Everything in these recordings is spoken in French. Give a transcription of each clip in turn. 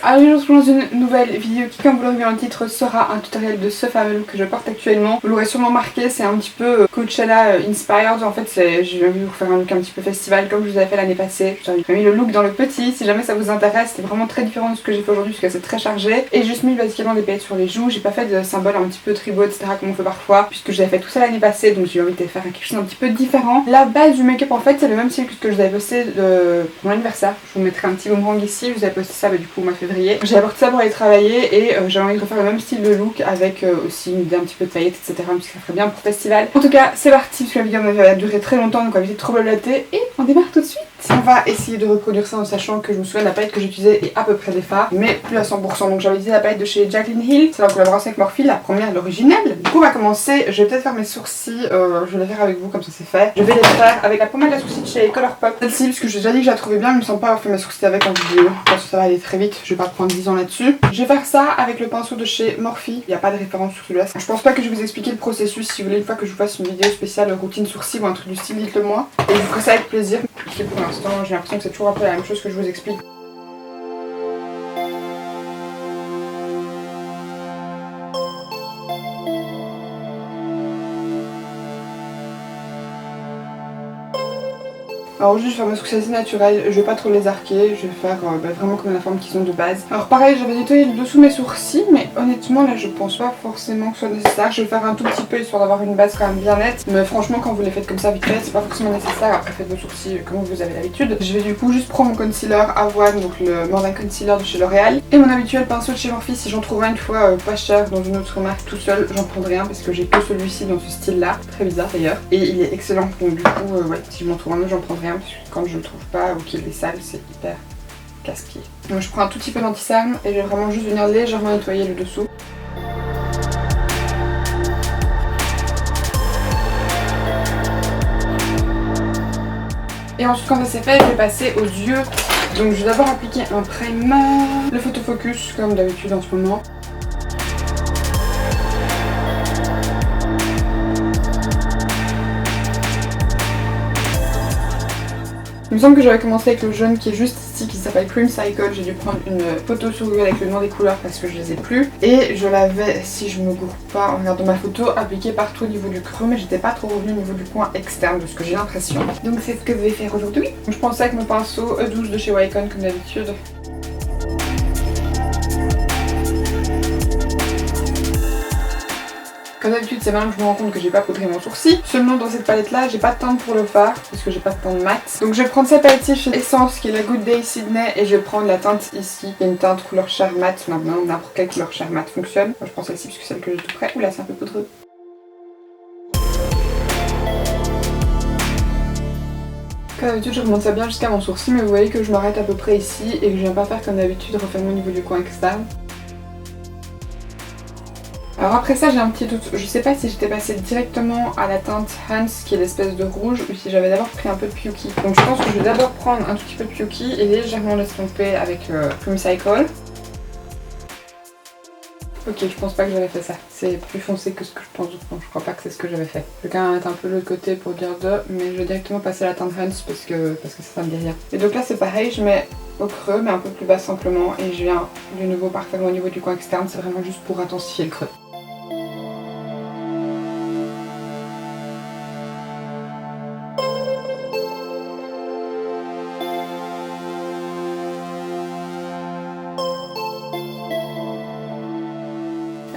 Allez, je vous retrouve dans une nouvelle vidéo qui, comme vous l'avez vu dans le titre, sera un tutoriel de ce fameux look que je porte actuellement. Vous l'aurez sûrement marqué, c'est un petit peu Coachella inspired. En fait, j'ai envie de vous faire un look un petit peu festival comme je vous avais fait l'année passée. J'ai mis le look dans le petit, si jamais ça vous intéresse. C'est vraiment très différent de ce que j'ai fait aujourd'hui parce que c'est très chargé. Et j'ai juste mis basiquement des paillettes sur les joues. J'ai pas fait de symbole un petit peu tribaux, etc. comme on fait parfois, puisque j'avais fait tout ça l'année passée. Donc j'ai envie de faire quelque chose un petit peu différent. La base du make-up, en fait, c'est le même style que ce que je vous avais posté pour mon anniversaire. Je vous mettrai un petit boomerang ici. Je vous avais posté ça du coup au mois de février. J'ai apporté ça pour aller travailler et j'avais envie de refaire le même style de look avec aussi une idée un petit peu de paillettes, etc. Puisque ça ferait bien pour festival. En tout cas, c'est parti parce que la vidéo va durer très longtemps, donc on va éviter de trop blablater et on démarre tout de suite. On va essayer de reproduire ça en sachant que je me souviens de la palette que j'utilisais est à peu près des fards, mais plus à 100%. Donc j'avais utilisé la palette de chez Jaclyn Hill, c'est la collaboration avec Morphe, la première, l'originale. Du coup on va commencer, je vais peut-être faire mes sourcils, je vais les faire avec vous comme ça c'est fait. Je vais les faire avec la pommade à sourcils de chez Colourpop. Celle-ci, parce que j'ai déjà dit que je la trouvais bien, mais il me semble pas avoir fait mes sourcils avec en vidéo, parce que ça va aller très vite, je vais pas prendre 10 ans là-dessus. Je vais faire ça avec le pinceau de chez Morphe, il n'y a pas de référence sur celui-là. Je pense pas que je vais vous expliquer le processus, si vous voulez une fois que je vous fasse une vidéo spéciale routine sourcils ou un truc du style, dites-le moi. Et je vous ferai ça avec plaisir. Et pour l'instant, j'ai l'impression que c'est toujours un peu la même chose que je vous explique. Alors aujourd'hui je vais faire mes sourcils assez naturels, je vais pas trop les arquer, je vais faire vraiment comme la forme qu'ils ont de base. Alors pareil, j'avais nettoyé le dessous de mes sourcils, mais honnêtement là je pense pas forcément que ce soit nécessaire. Je vais faire un tout petit peu histoire d'avoir une base quand même bien nette, mais franchement quand vous les faites comme ça vite fait, c'est pas forcément nécessaire. Après faites vos sourcils comme vous avez l'habitude. Je vais du coup juste prendre mon concealer Avoine, donc le More Than Concealer de chez L'Oréal, et mon habituel pinceau de chez Morphe. Si j'en trouve un une fois pas cher dans une autre marque tout seul, j'en prendrai un parce que j'ai que celui-ci dans ce style là, très bizarre d'ailleurs, et il est excellent. Donc du coup ouais, si je m'en trouve un autre j'en prendrai un parce que quand je le trouve pas ou qu'il est sale c'est hyper casse-pied. Donc je prends un tout petit peu d'anti-cerne et je vais vraiment juste venir légèrement nettoyer le dessous. Et ensuite quand ça c'est fait, je vais passer aux yeux. Donc je vais d'abord appliquer un primer, le photofocus comme d'habitude en ce moment. Il me semble que j'avais commencé avec le jaune qui est juste ici, qui s'appelle Cream Cycle. J'ai dû prendre une photo sur Google avec le nom des couleurs parce que je les ai plus. Et je l'avais, si je me gourre pas en regardant ma photo, appliqué partout au niveau du creux, mais j'étais pas trop revenue au niveau du coin externe de ce que j'ai l'impression. Donc c'est ce que je vais faire aujourd'hui. Je prends ça avec mon pinceau E12 de chez Wacom comme d'habitude. Comme d'habitude, c'est maintenant que je me rends compte que j'ai pas poudré mon sourcil. Seulement dans cette palette là, j'ai pas de teinte pour le fard parce que j'ai pas de teinte mat. Donc je vais prendre cette palette chez Essence qui est la Good Day Sydney et je vais prendre la teinte ici qui est une teinte couleur chair mat. Maintenant, n'importe quelle couleur chair mat fonctionne. Moi je prends celle-ci parce que c'est celle que j'ai tout près. Oula, c'est un peu poudreux. Comme d'habitude, je remonte ça bien jusqu'à mon sourcil, mais vous voyez que je m'arrête à peu près ici et que je viens pas faire comme d'habitude, refaire au niveau du coin externe. Alors après ça j'ai un petit doute, je sais pas si j'étais passée directement à la teinte Hans qui est l'espèce de rouge ou si j'avais d'abord pris un peu de Puki. Donc je pense que je vais d'abord prendre un tout petit peu de Puki et légèrement l'estomper avec Cream Cycle. Ok, je pense pas que j'avais fait ça, c'est plus foncé que ce que je pense, donc je crois pas que c'est ce que j'avais fait. Je vais quand même mettre un peu de l'autre côté pour dire de, mais je vais directement passer à la teinte Hans parce que ça me dit rien. Et donc là c'est pareil, je mets au creux mais un peu plus bas simplement et je viens de nouveau parfaire au niveau du coin externe, c'est vraiment juste pour intensifier le creux.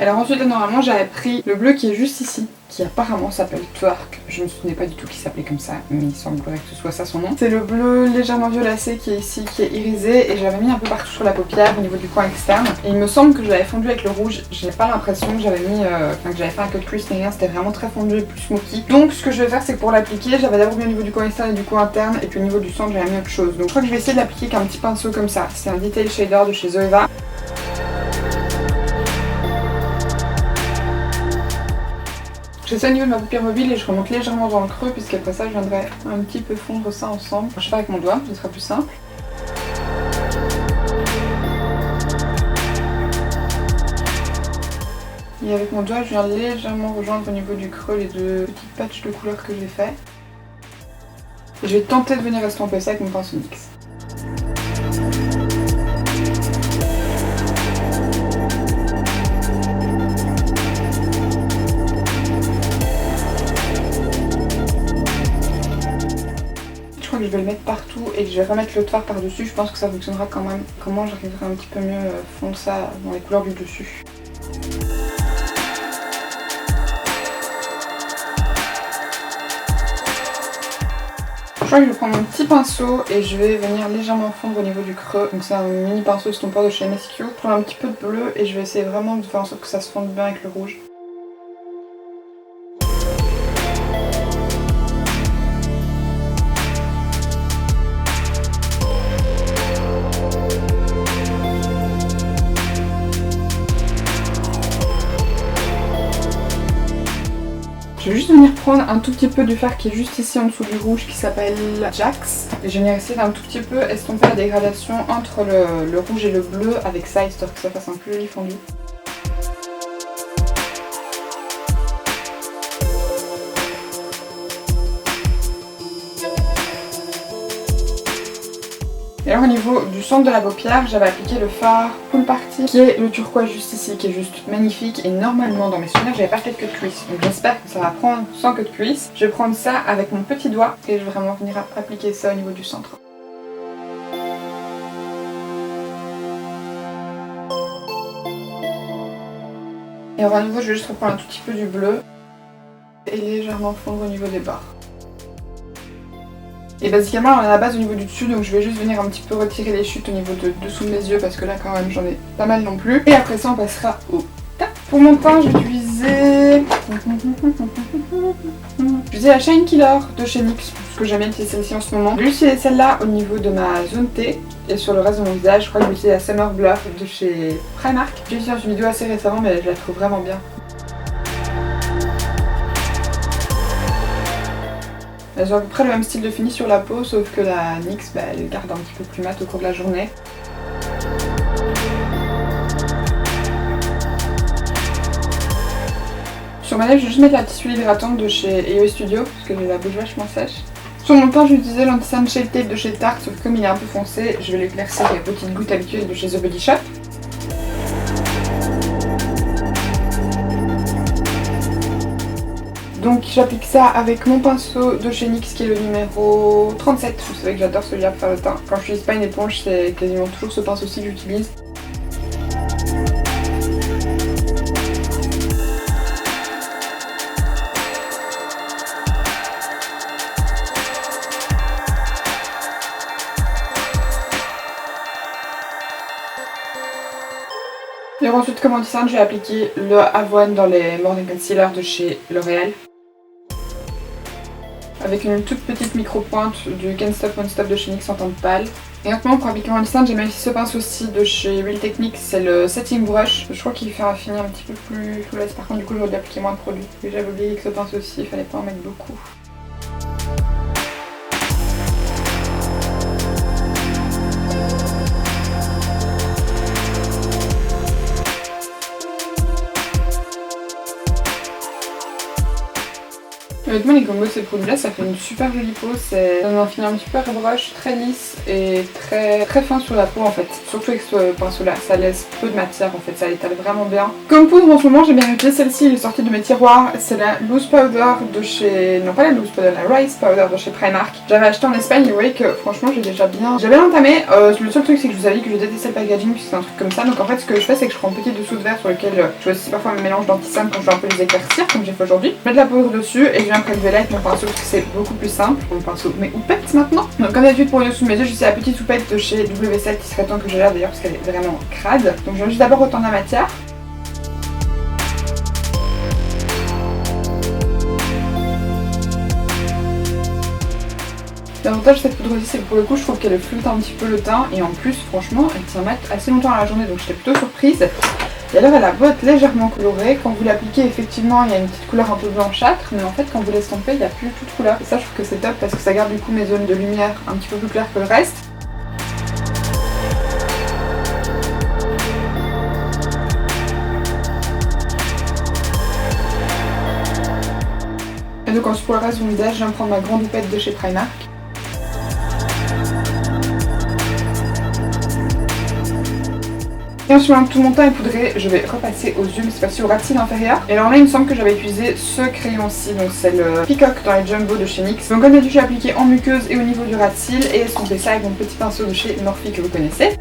Alors ensuite normalement j'avais pris le bleu qui est juste ici, qui apparemment s'appelle Twerk. Je me souvenais pas du tout qu'il s'appelait comme ça, mais il semblerait que ce soit ça son nom. C'est le bleu légèrement violacé qui est ici, qui est irisé, et j'avais mis un peu partout sur la paupière au niveau du coin externe. Et il me semble que je l'avais fondu avec le rouge, j'ai pas l'impression que j'avais mis, que j'avais fait un cut crease ni rien, c'était vraiment très fondu et plus smoky. Donc ce que je vais faire c'est que pour l'appliquer, j'avais d'abord mis au niveau du coin externe et du coin interne, et puis au niveau du centre j'avais mis autre chose. Donc je crois que je vais essayer de l'appliquer avec un petit pinceau comme ça. C'est un Detail Shader de chez Zoeva. Je fais ça au niveau de ma paupière mobile et je remonte légèrement dans le creux puisqu'après ça je viendrai un petit peu fondre ça ensemble. Je fais avec mon doigt, ce sera plus simple. Et avec mon doigt je viens légèrement rejoindre au niveau du creux les deux petites patchs de couleur que j'ai fait. Et je vais tenter de venir estomper ça avec mon pinceau NYX. je vais remettre l'autre fard par dessus, je pense que ça fonctionnera quand même. Comment j'arriverai un petit peu mieux fondre ça dans les couleurs du dessus. Je crois que je vais prendre mon petit pinceau et je vais venir légèrement fondre au niveau du creux. Donc c'est un mini pinceau estompeur de chez MSQ. Prendre un petit peu de bleu et je vais essayer vraiment de faire en sorte que ça se fonde bien avec le rouge. Je vais juste venir prendre un tout petit peu du fard qui est juste ici en dessous du rouge qui s'appelle Jax. Et je vais venir essayer d'un tout petit peu estomper la dégradation entre le rouge et le bleu avec ça, histoire que ça fasse un plus joli fondu. Et alors au niveau du centre de la paupière, j'avais appliqué le fard Pool Party qui est le turquoise juste ici, qui est juste magnifique. Et normalement dans mes souvenirs j'avais pas fait de queue de cuisse, donc j'espère que ça va prendre sans queue de cuisse. Je vais prendre ça avec mon petit doigt et je vais vraiment venir appliquer ça au niveau du centre. Et alors à nouveau je vais juste reprendre un tout petit peu du bleu et légèrement fondre au niveau des barres. Et basiquement on est à la base au niveau du dessus, donc je vais juste venir un petit peu retirer les chutes au niveau de dessous de mes yeux parce que là quand même j'en ai pas mal non plus. Et après ça on passera au tap. Pour mon teint je vais utiliser... la Shine Killer de chez NYX, parce que j'aime bien utiliser celle-ci en ce moment. Je vais utiliser celle-là au niveau de ma zone T. Et sur le reste de mon visage, je crois que je vais utiliser la Summer Bluff de chez Primark. J'ai utilisé dans une vidéo assez récemment mais je la trouve vraiment bien. Elles ont à peu près le même style de fini sur la peau, sauf que la NYX, elle garde un petit peu plus mat au cours de la journée. Sur ma lèvre, je vais juste mettre la petite huile hydratante de chez EO Studio, parce que j'ai la bouche vachement sèche. Sur mon teint, je vais utiliser l'Anti-Sunshade Tape de chez Tarte, sauf que comme il est un peu foncé, je vais l'éclaircir avec la petite goutte habituelle de chez The Body Shop. Donc j'applique ça avec mon pinceau de chez NYX qui est le numéro 37. Vous savez que j'adore celui-là pour faire le teint. Quand je n'utilise pas une éponge, c'est quasiment toujours ce pinceau-ci que j'utilise. Et ensuite, comme anti-cerne, je vais appliquer le avoine dans les Morning Concealer de chez L'Oréal. Avec une toute petite micro-pointe du Can't Stop Won't Stop de chez NYX en teinte pâle. Et en ce moment, pour appliquer mon anti-cerne, j'ai même aussi ce pinceau aussi de chez Real Techniques, c'est le Setting Brush. Je crois qu'il fait un fini un petit peu plus flawless. Par contre, du coup, j'aurais dû appliquer moins de produit. Et j'avais oublié que ce pinceau-ci, il fallait pas en mettre beaucoup. Honnêtement les combos de ces produits là ça fait une super jolie peau, ça donne un fini un super brush, très lisse et très fin sur la peau en fait. Surtout avec ce pinceau là, ça laisse peu de matière en fait, ça l'étale vraiment bien. Comme poudre en ce moment j'ai bien utilisé celle-ci, elle est sortie de mes tiroirs, c'est la Loose Powder de chez... non pas la Loose Powder, la Rice Powder de chez Primark. J'avais acheté en Espagne et vous voyez que franchement j'ai déjà bien entamé. Le seul truc c'est que je vous avais dit que je détestais le packaging puisque c'est un truc comme ça, donc en fait ce que je fais c'est que je prends un petit dessous de verre sur lequel je fais aussi parfois mes mélanges d'anti-cerne quand je veux un peu les éclaircir comme j'ai fait aujourd'hui. Je mets de la poudre dessus et je viens prélever là avec mon pinceau parce que c'est beaucoup plus simple. Mon pinceau, mes houpettes maintenant. Donc comme d'habitude pour les dessous de mes yeux, je sais la petite houppette de chez W7 qui serait temps que j'ai là d'ailleurs parce qu'elle est vraiment crade. Donc je vais juste d'abord retendre la matière. L'avantage de cette poudre aussi c'est que pour le coup je trouve qu'elle floute un petit peu le teint et en plus franchement elle tient mat assez longtemps à la journée donc j'étais plutôt surprise. Et alors elle a beau être légèrement colorée, quand vous l'appliquez effectivement il y a une petite couleur un peu blanchâtre, mais en fait quand vous l'estompez il n'y a plus du tout de couleur. Et ça je trouve que c'est top parce que ça garde du coup mes zones de lumière un petit peu plus claires que le reste. Et donc ensuite pour le reste de mon visage, je viens prendre ma grande houppette de chez Primark. Et ensuite, maintenant que tout mon teint est poudré, je vais repasser aux yeux, mais cette fois-ci au ras de cils inférieur. Et alors là, il me semble que j'avais utilisé ce crayon-ci, donc c'est le Peacock dans les Jumbo de chez NYX. Donc comme d'habitude, j'ai appliqué en muqueuse et au niveau du ras de cils, et estompé ça avec mon petit pinceau de chez Morphe que vous connaissez.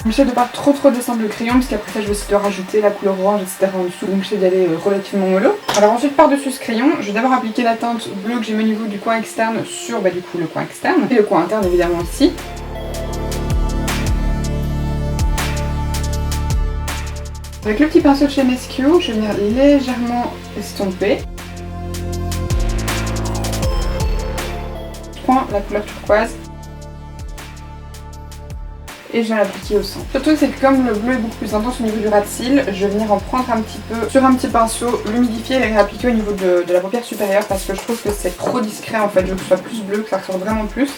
J'essaie de pas trop descendre le crayon parce qu'après ça je vais essayer de rajouter la couleur orange etc en dessous, donc j'essaie d'y aller relativement mollo. Alors ensuite par dessus ce crayon, je vais d'abord appliquer la teinte bleue que j'ai mis au niveau du coin externe sur du coup le coin externe et le coin interne évidemment aussi. Avec le petit pinceau de chez MSQ, je vais venir légèrement estomper. Je prends la couleur turquoise et je viens l'appliquer au centre. Le truc c'est que comme le bleu est beaucoup plus intense au niveau du ras de cils, je vais venir en prendre un petit peu sur un petit pinceau, l'humidifier et le réappliquer au niveau de la paupière supérieure parce que je trouve que c'est trop discret en fait, je veux que ce soit plus bleu, que ça ressort vraiment plus.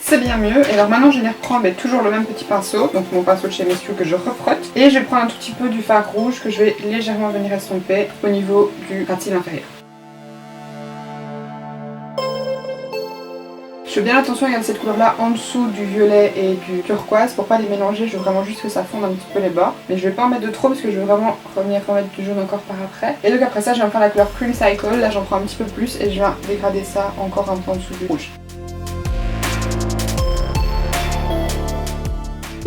C'est bien mieux. Et alors maintenant je vais venir prendre toujours le même petit pinceau, donc mon pinceau de chez MSQ que je refrotte. Et je vais prendre un tout petit peu du fard rouge que je vais légèrement venir estomper au niveau du ras de cils inférieur. Je fais bien attention à garder cette couleur là en dessous du violet et du turquoise pour pas les mélanger, je veux vraiment juste que ça fonde un petit peu les bords. Mais je vais pas en mettre de trop parce que je veux vraiment revenir remettre du jaune encore par après. Et donc après ça je viens prendre la couleur Cream Cycle, là j'en prends un petit peu plus et je viens dégrader ça encore un peu en dessous du rouge.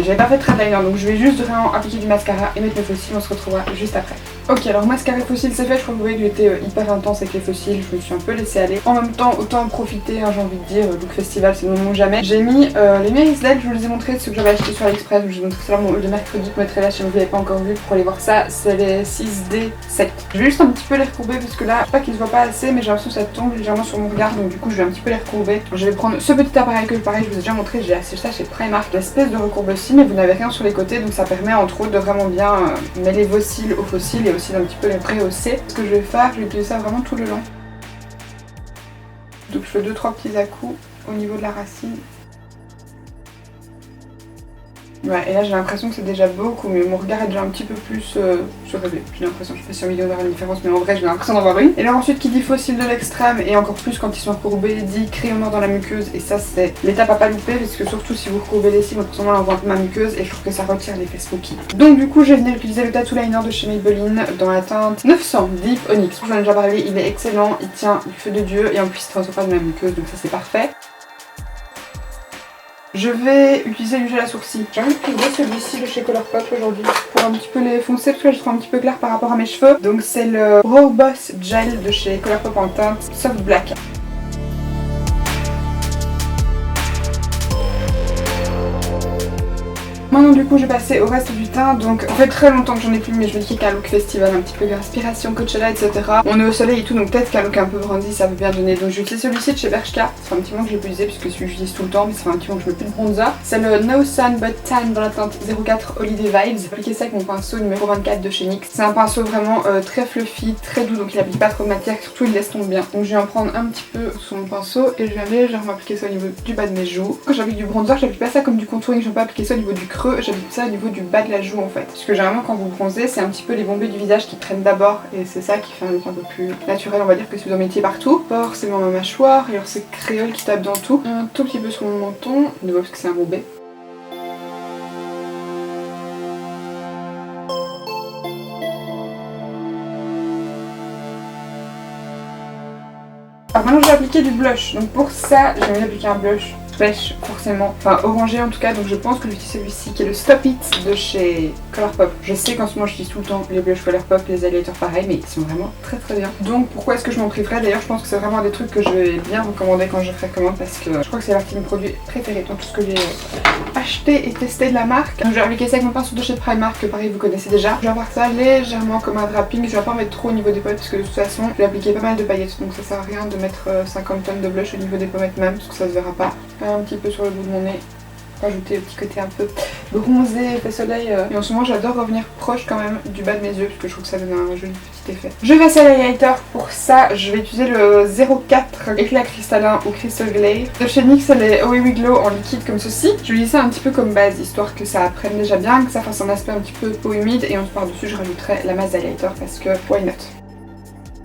J'avais pas fait de trade liner donc je vais juste vraiment appliquer du mascara et mettre mes faux cils, on se retrouvera juste après. Ok, alors mascara et faux cils c'est fait, je crois que vous voyez que j'étais hyper intense avec les faux cils, je me suis un peu laissée aller. En même temps, autant en profiter, hein, j'ai envie de dire, look festival c'est le moment jamais. J'ai mis les miens XL, je vous les ai montrés, ceux que j'avais acheté sur AliExpress, je vous ai montré ça mon haul de mercredi, je mettrai là si vous ne l'avez pas encore vu pour aller voir ça, c'est les 6D7. Je vais juste un petit peu les recourber parce que là, je sais pas qu'ils se voient pas assez mais j'ai l'impression que ça tombe légèrement sur mon regard donc du coup je vais un petit peu les recourber. Je vais prendre ce petit appareil que pareil je vous ai déjà montré, j'ai acheté ça chez Primark, l'espèce de recourbe cils mais vous n'avez rien sur les côtés donc ça permet entre autres de vraiment bien mêler vos cils aux faux cils et aussi d'un petit peu les préhausser. Ce que je vais faire, je vais utiliser ça vraiment tout le long. Donc je fais 2-3 petits à-coups au niveau de la racine. Ouais, et là j'ai l'impression que c'est déjà beaucoup, mais mon regard est déjà un petit peu plus surélevé. J'ai l'impression, je sais pas si en vidéo on verra une différence, mais en vrai j'ai l'impression d'en voir une. Et là ensuite qui dit faux cils de l'extrême, et encore plus quand ils sont recourbés, dit crayon noir dans la muqueuse, et ça c'est l'étape à pas louper, parce que surtout si vous recourbez les cils, moi personnellement on voit un peu ma muqueuse, et je trouve que ça retire l'effet spooky. Donc du coup je vais venir utiliser le tattoo liner de chez Maybelline dans la teinte 900 Deep Onyx. J'en ai déjà parlé, il est excellent, il tient du feu de Dieu, et en plus il ne ressort pas de ma muqueuse, donc ça c'est parfait. Je vais utiliser du gel à sourcils. J'ai envie d'utiliser celui-ci de chez Colourpop aujourd'hui pour un petit peu les foncer parce que là je trouve un petit peu clair par rapport à mes cheveux. Donc c'est le Brow Boss Gel de chez Colourpop en teinte Soft Black. Maintenant du coup je vais passer au reste du teint, donc ça fait très longtemps que j'en ai plus mais je me dis qu'un look festival, un petit peu d'inspiration Coachella etc. On est au soleil et tout donc peut-être qu'un look un peu bronzy ça peut bien donner. Donc je vais utiliser celui-ci de chez Bershka, ça fait un petit moment que je l'ai pas usé puisque celui que j'utilise tout le temps mais ça fait un petit moment que je mets plus de bronzer. C'est le No Sun But Tan dans la teinte 04 Holiday Vibes. J'ai appliqué ça avec mon pinceau numéro 24 de chez NYX. C'est un pinceau vraiment très fluffy, très doux donc il applique pas trop de matière, surtout il laisse tomber bien. Donc je vais en prendre un petit peu sur mon pinceau et je vais légèrement appliquer ça au niveau du bas de mes joues. Quand j'applique du bronzer, j'applique pas ça comme du contouring, je vais pas appliquer ça au niveau du creux, j'applique ça au niveau du bas de la joue en fait. Parce que généralement quand vous bronzez c'est un petit peu les bombées du visage qui prennent d'abord et c'est ça qui fait un look un peu plus naturel on va dire que si vous en mettiez partout. Forcément ma mâchoire et alors c'est créole qui tape dans tout. Un tout petit peu sur mon menton, de nouveau parce que c'est un bombé. Alors maintenant je vais appliquer du blush, donc pour ça j'ai envie d'appliquer un blush pêche forcément, enfin orangé en tout cas, donc je pense que j'utilise celui-ci qui est le Stop It de chez Colourpop. Je sais qu'en ce moment j'utilise tout le temps les blushs Colourpop, les highlighters pareil, mais ils sont vraiment très bien. Donc pourquoi est-ce que je m'en priverais? D'ailleurs je pense que c'est vraiment des trucs que je vais bien recommander quand je ferai commande parce que je crois que c'est partie de mes produits préférés dans tout ce que j'ai acheté et testé de la marque. Donc je vais appliquer ça avec mon pinceau de chez Primark que pareil vous connaissez déjà. Je vais avoir ça légèrement comme un wrapping, je vais pas en mettre trop au niveau des pommettes parce que de toute façon je vais appliquer pas mal de paillettes donc ça sert à rien de mettre 50 tonnes de blush au niveau des pommettes même parce que ça se verra pas. Un petit peu sur le bout de mon nez, rajouter le petit côté un peu bronzé, effet soleil. Et en ce moment j'adore revenir proche quand même du bas de mes yeux parce que je trouve que ça donne un joli petit tout est fait. Je vais passer à l'highlighter. Pour ça, je vais utiliser le 04 éclat cristallin ou Crystal Glade. De chez NYX, les OEW Glow en liquide comme ceci. Je vais utiliser un petit peu comme base, histoire que ça prenne déjà bien, que ça fasse un aspect un petit peu peau humide. Et ensuite par-dessus, je rajouterai la masse d'highlighter parce que why not.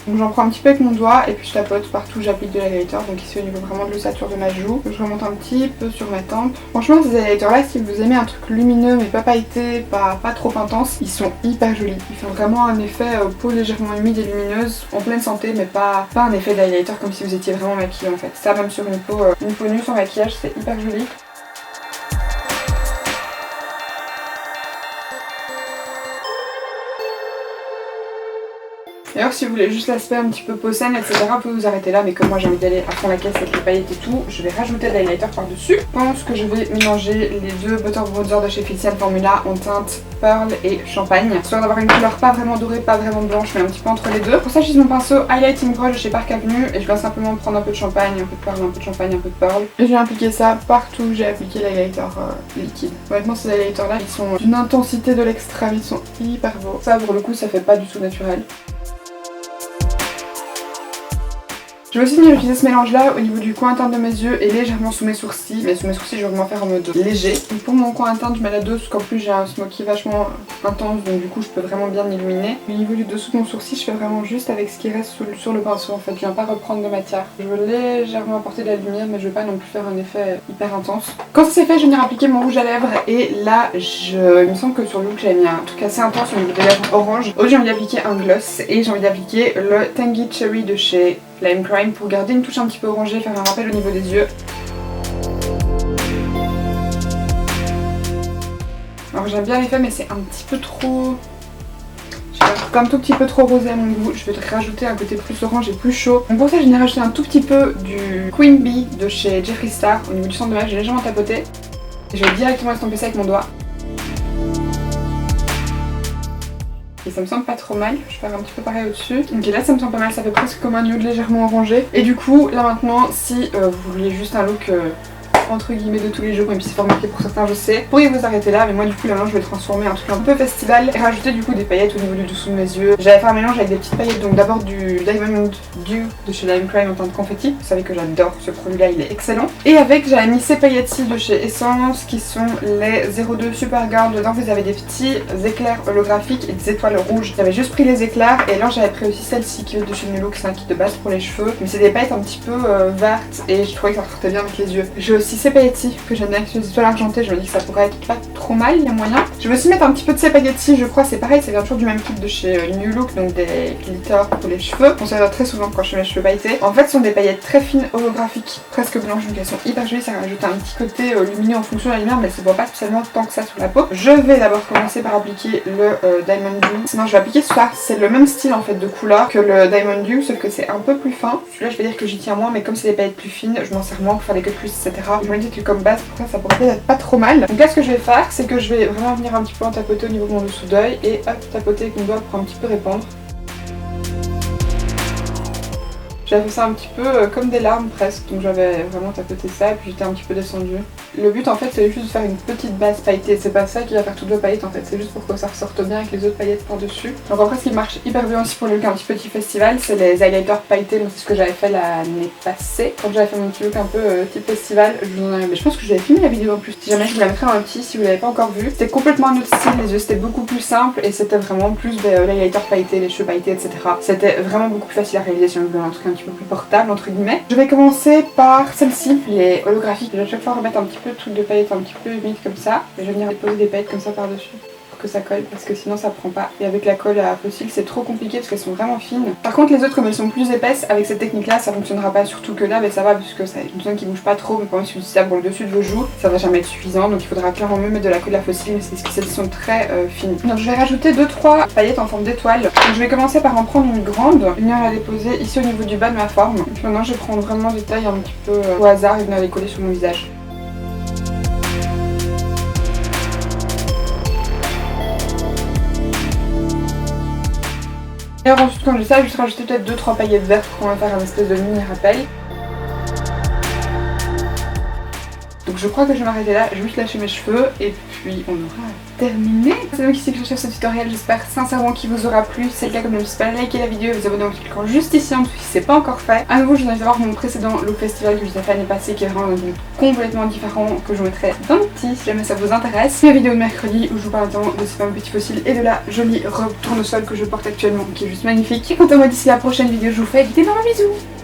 Donc j'en prends un petit peu avec mon doigt et puis je tapote partout, j'applique de l'highlighter, donc ici au niveau vraiment de l'ossature de ma joue. Je remonte un petit peu sur ma tempe. Franchement ces highlighters là, si vous aimez un truc lumineux mais pas pailleté, pas trop intense, ils sont hyper jolis. Ils font vraiment un effet peau légèrement humide et lumineuse, en pleine santé, mais pas un effet d'highlighter comme si vous étiez vraiment maquillé en fait. Ça même sur une peau nue sans maquillage, c'est hyper joli. D'ailleurs si vous voulez juste l'aspect un petit peu peau saine, etc. vous pouvez vous arrêter là, mais comme moi j'ai envie d'aller à fond la caisse avec les paillettes et tout, je vais rajouter de l'highlighter par dessus. Je pense que je vais mélanger les deux Butter Bronzer de chez Filsian Formula en teinte Pearl et Champagne, histoire d'avoir une couleur pas vraiment dorée, pas vraiment blanche, mais un petit peu entre les deux. Pour ça j'utilise mon pinceau Highlighting Brush de chez Park Avenue et je vais simplement prendre un peu de champagne, un peu de Pearl, un peu de champagne, un peu de Pearl. Et je vais appliquer ça partout où j'ai appliqué l'highlighter liquide. Honnêtement ces highlighters là, ils sont d'une intensité de l'extrême, ils sont hyper beaux. Ça pour le coup ça fait pas du tout naturel. Je vais aussi venir utiliser ce mélange là au niveau du coin interne de mes yeux et légèrement sous mes sourcils. Mais sous mes sourcils je vais vraiment faire en mode léger. Et pour mon coin interne je mets la dose parce qu'en plus j'ai un smoky vachement intense, donc du coup je peux vraiment bien m'illuminer. Au niveau du dessous de mon sourcil je fais vraiment juste avec ce qui reste sur le pinceau en fait. Je viens pas reprendre de matière. Je veux légèrement apporter de la lumière mais je veux pas non plus faire un effet hyper intense. Quand ça c'est fait je vais venir appliquer mon rouge à lèvres et là il me semble que sur le look j'avais mis un truc assez intense au niveau des lèvres orange. Aujourd'hui j'ai envie d'appliquer un gloss et j'ai envie d'appliquer le Tangy Cherry de chez Lime Crime pour garder une touche un petit peu orangée, faire un rappel au niveau des yeux. Alors j'aime bien l'effet mais c'est un petit peu trop... je sais pas, un tout petit peu trop rosé à mon goût. Je vais rajouter un côté plus orange et plus chaud. Donc pour ça je viens rajouter un tout petit peu du Queen Bee de chez Jeffree Star au niveau du centre de l'œil. J'ai légèrement tapoté. Et je vais directement estomper ça avec mon doigt. Et ça me semble pas trop mal, je vais faire un petit peu pareil au-dessus. Ok là ça me semble pas mal, ça fait presque comme un nude légèrement orangé. Et du coup là maintenant si vous voulez juste un look entre guillemets de tous les jours, même si c'est pas remarqué pour certains je sais, pourriez vous arrêter là, mais moi du coup là je vais le transformer en un truc un peu festival et rajouter du coup des paillettes au niveau du dessous de mes yeux. J'avais fait un mélange avec des petites paillettes, donc d'abord du Diamond Dew de chez Lime Crime en teinte confetti. Vous savez que j'adore ce produit là, il est excellent. Et avec j'avais mis ces paillettes-ci de chez Essence qui sont les 02 Supergirl. Dedans vous avez des petits éclairs holographiques et des étoiles rouges. J'avais juste pris les éclairs et là j'avais pris aussi celle-ci qui est de chez New Look, c'est un kit de base pour les cheveux, mais c'est des paillettes un petit peu vertes et je trouvais que ça sortait bien avec les yeux. J'ai aussi ces paillettes-ci que j'aime bien avec les étoiles argentées, je me dis que ça pourrait être pas trop mal, il y a moyen. Je vais aussi mettre un petit peu de ces paillettes-ci, je crois, c'est pareil, ça vient toujours du même kit de chez New Look, donc des glitters pour les cheveux. On s'en sert très souvent quand je fais mes cheveux pailletés. En fait ce sont des paillettes très fines holographiques, presque blanches, donc elles sont hyper jolies, ça rajoute un petit côté lumineux en fonction de la lumière, mais ça ne voit pas spécialement tant que ça sur la peau. Je vais d'abord commencer par appliquer le Diamond Dew. Sinon je vais appliquer ça, c'est le même style en fait de couleur que le Diamond Dew, sauf que c'est un peu plus fin. Celui-là je vais dire que j'y tiens moins, mais comme c'est des paillettes plus fines, je m'en sers moins pour faire des queues plus, etc. Je me dis que comme base, pour ça, ça pourrait être pas trop mal. Donc là ce que je vais faire, c'est que je vais vraiment venir un petit peu en tapoter au niveau de mon dessous d'œil et hop, tapoter avec mon doigt pour un petit peu répandre. J'avais fait ça un petit peu comme des larmes presque, donc j'avais vraiment tapoté ça et puis j'étais un petit peu descendue. Le but en fait c'est juste de faire une petite base pailletée, c'est pas ça qui va faire toutes vos paillettes en fait, c'est juste pour que ça ressorte bien avec les autres paillettes par dessus. Donc après ce qui marche hyper bien aussi pour le look un petit petit festival, c'est les highlighters pailletés, donc c'est ce que j'avais fait l'année passée. Quand j'avais fait mon petit look un peu type festival, mais je pense que j'avais filmé la vidéo en plus. Si jamais je vous la mettrai en petit si vous l'avez pas encore vu. C'était complètement un autre style, les yeux c'était beaucoup plus simple et c'était vraiment plus l'highlighter pailleté, les cheveux pailletés, etc. C'était vraiment beaucoup plus facile à réaliser si on veut un truc un petit peu plus portable entre guillemets. Je vais commencer par celle-ci, les holographiques. Je vais à chaque fois remettre un petit peu de trucs de paillettes un petit peu humides comme ça. Et je vais venir déposer des paillettes comme ça par dessus pour que ça colle parce que sinon ça prend pas. Et avec la colle à fossile c'est trop compliqué parce qu'elles sont vraiment fines. Par contre les autres comme elles sont plus épaisses, avec cette technique là ça fonctionnera pas, surtout que là mais ça va puisque ça a une zone qui bouge pas trop, mais quand même si vous utilisez ça pour le dessus de vos joues ça va jamais être suffisant, donc il faudra clairement mieux mettre de la colle à fossile, mais c'est parce que celles sont très fines. Donc je vais rajouter 2-3 paillettes en forme d'étoile. Donc je vais commencer par en prendre une grande, venir la déposer ici au niveau du bas de ma forme. Et puis maintenant je vais prendre vraiment des tailles un petit peu au hasard et venir les coller sur mon visage. Et alors ensuite quand j'ai ça, je vais juste rajouter peut-être 2-3 paillettes vertes pour en faire un espèce de mini rappel. Donc je crois que je vais m'arrêter là, je vais juste lâcher mes cheveux et puis on aura terminé. C'est donc ici que j'achève ce tutoriel, j'espère sincèrement qu'il vous aura plu. Si c'est le cas, comme n'hésitez pas à liker la vidéo et vous abonner en cliquant juste ici en dessous si c'est pas encore fait. A nouveau, je vous invite à voir mon précédent look festival que je vous ai fait l'année passée qui est vraiment un look complètement différent que je vous mettrai dans le petit si jamais ça vous intéresse. Ma vidéo de mercredi où je vous parle notamment de ce fameux petit fossile et de la jolie robe tournesol que je porte actuellement qui est juste magnifique. Et quant à moi, d'ici la prochaine vidéo, je vous fais d'énormes bisous.